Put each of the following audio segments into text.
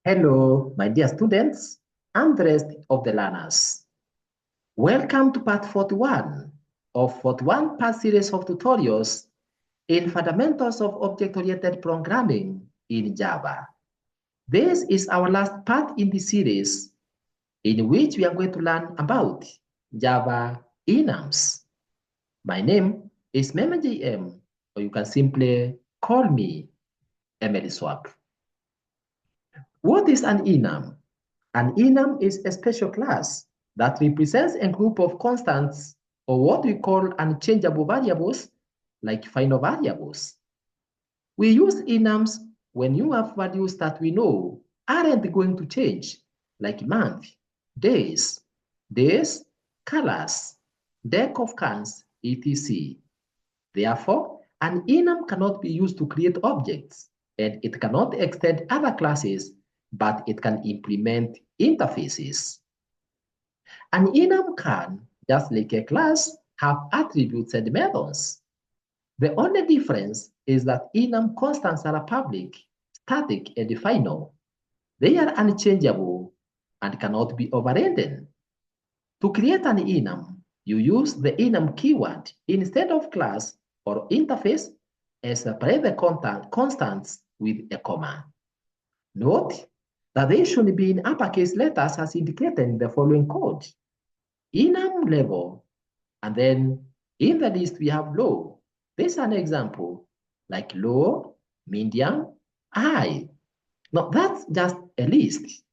Hello, my dear students and the rest of the learners. Welcome to part 41 of 41 part series of tutorials in Fundamentals of Object-Oriented Programming in Java. This is our last part in the series in which we are going to learn about Java enums. My name is MemJM, or you can simply call me Emily Swap. What is an enum? An enum is a special class that represents a group of constants or what we call unchangeable variables like final variables. We use enums when you have values that we know aren't going to change, like month, days, colors, deck of cards, etc. Therefore, an enum cannot be used to create objects, and it cannot extend other classes, but it can implement interfaces. An enum can, just like a class, have attributes and methods. The only difference is that enum constants are public, static, and final. They are unchangeable and cannot be overridden. To create an enum, you use the enum keyword instead of class or interface and separate the constants with a comma. Note that they should be in uppercase letters as indicated in the following code. Enum level, and then in the list we have low. This is an example, like low, medium, high. Now that's just a list.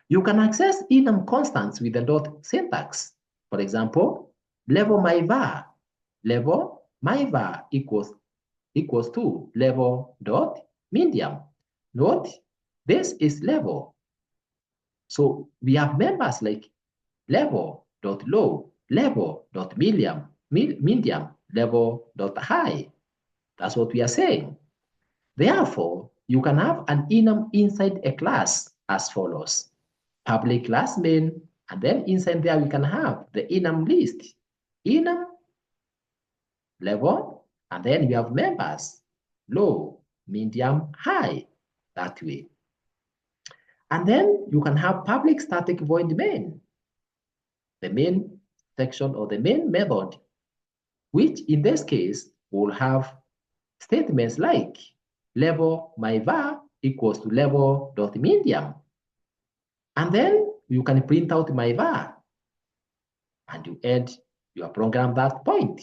You can access enum constants with the dot syntax. For example, level my var. Level my var equals to level dot medium. Note, this is level. So we have members like level dot low, level dot medium, level dot high. That's what we are saying. Therefore, you can have an enum inside a class as follows. Public class main, and then inside there we can have the enum list. Enum level, and then you have members, low, medium, high, that way. And then you can have public static void main, the main section or the main method, which in this case will have statements like level my var equals to level dot medium. And then you can print out my var and you end your program that point.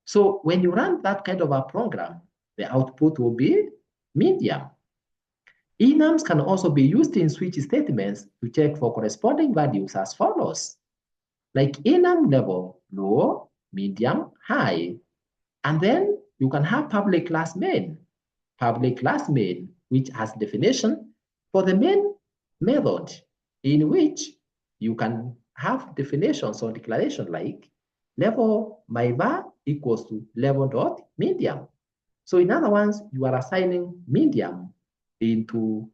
So when you run that kind of a program, the output will be medium. Enums can also be used in switch statements to check for corresponding values as follows, like enum level, low, medium, high. And then you can have public class main, which has definition for the main method, in which you can have definitions or declaration like level my var equals to level dot medium. So in other words, you are assigning medium into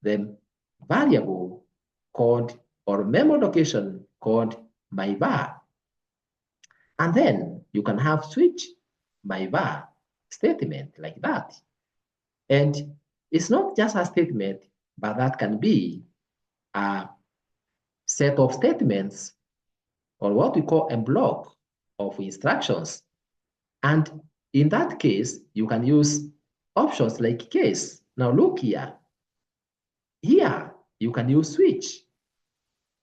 the variable called or memory location called my var. And then you can have switch my var statement like that. And it's not just a statement, but that can be a set of statements or what we call a block of instructions. And in that case, you can use options like case. Now look here. Here, you can use switch.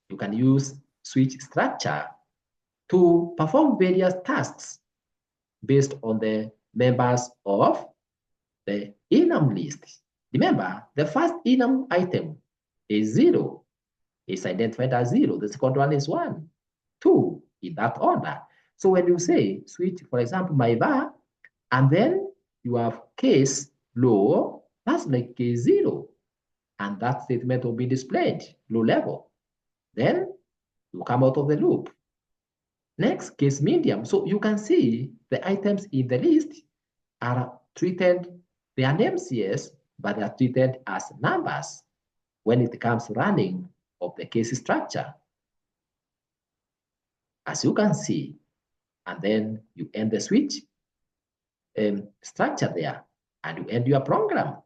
You can use switch structure to perform various tasks based on the members of the enum list. Remember, the first enum item is 0. It's identified as 0. The second one is 1, 2, in that order. So when you say switch, for example, my var, and then you have case low, that's like case 0. And that statement will be displayed, low level. Then you come out of the loop. Next, case medium. So you can see the items in the list are treated, they are names, yes, but they are treated as numbers when it comes to running of the case structure. As you can see, and then you end the switch structure there, and you end your program.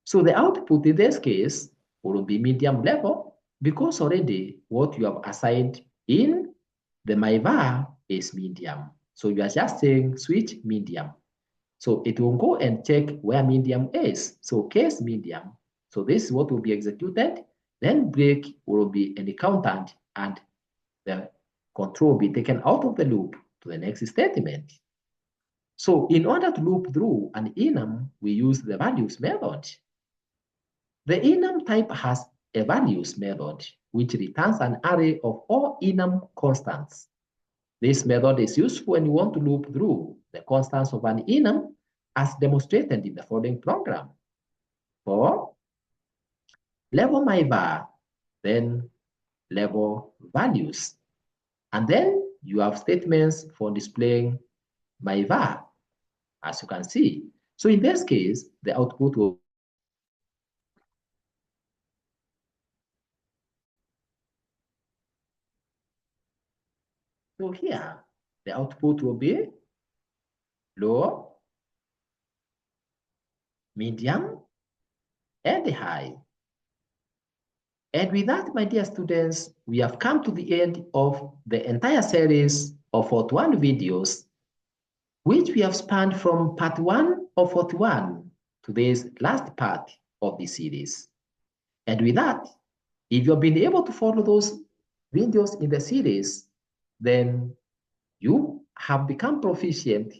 So the output in this case will be medium level because already what you have assigned in the myvar is medium. So you are just saying switch medium. So it will go and check where medium is. So case medium. So this is what will be executed. Then break will be an accountant and the control will be taken out of the loop to the next statement. So in order to loop through an enum, we use the values method. The enum type has a values method, which returns an array of all enum constants. This method is used when you want to loop through the constants of an enum as demonstrated in the following program. For level myvar, then level values. And then you have statements for displaying myvar, as you can see. So in this case, the output will so here, the output will be low, medium, and high. And with that, my dear students, we have come to the end of the entire series of 41 videos, which we have spanned from part 1 of 41 to this last part of the series. And with that, if you've been able to follow those videos in the series, then you have become proficient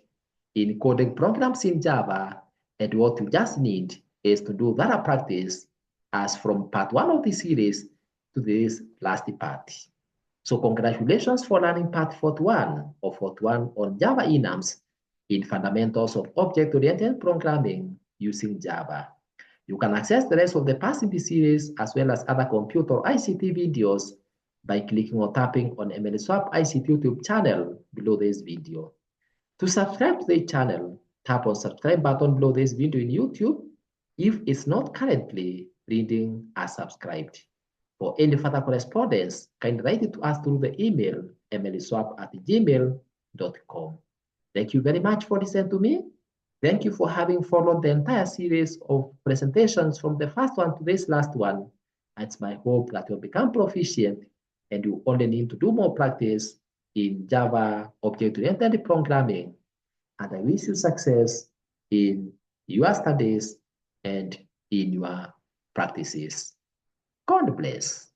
in coding programs in Java, and what you just need is to do that practice as from part 1 of the series to this last part. So congratulations for learning part 41 of 41 on Java Enums in Fundamentals of Object-Oriented Programming using Java. You can access the rest of the parts in the series as well as other computer ICT videos by clicking or tapping on MLSwap ICT YouTube channel below this video. To subscribe to the channel, tap on subscribe button below this video in YouTube if it's not currently reading as subscribed. For any further correspondence, kindly write it to us through the email mlswap@gmail.com. Thank you very much for listening to me. Thank you for having followed the entire series of presentations from the first one to this last one. It's my hope that you'll become proficient and you only need to do more practice in Java object-oriented programming. And I wish you success in your studies and in your practices. God bless.